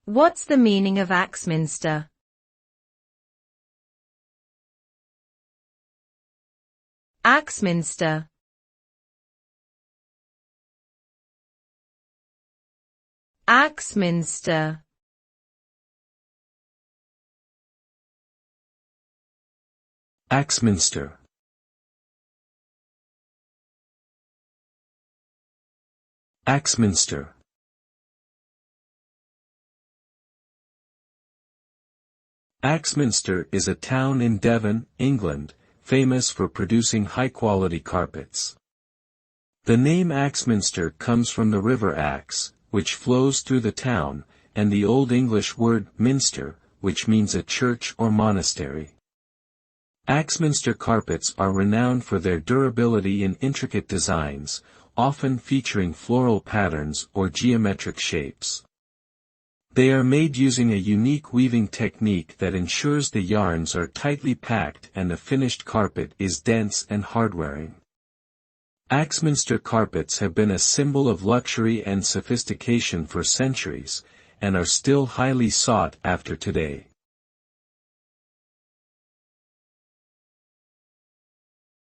What's the meaning of Axminster? Axminster. Axminster. Axminster. Axminster. Axminster is a town in Devon, England, famous for producing high-quality carpets. The name Axminster comes from the River Axe, which flows through the town, and the Old English word minster, which means a church or monastery. Axminster carpets are renowned for their durability in intricate designs, often featuring floral patterns or geometric shapes. They are made using a unique weaving technique that ensures the yarns are tightly packed and the finished carpet is dense and hard-wearing. Axminster carpets have been a symbol of luxury and sophistication for centuries, and are still highly sought after today.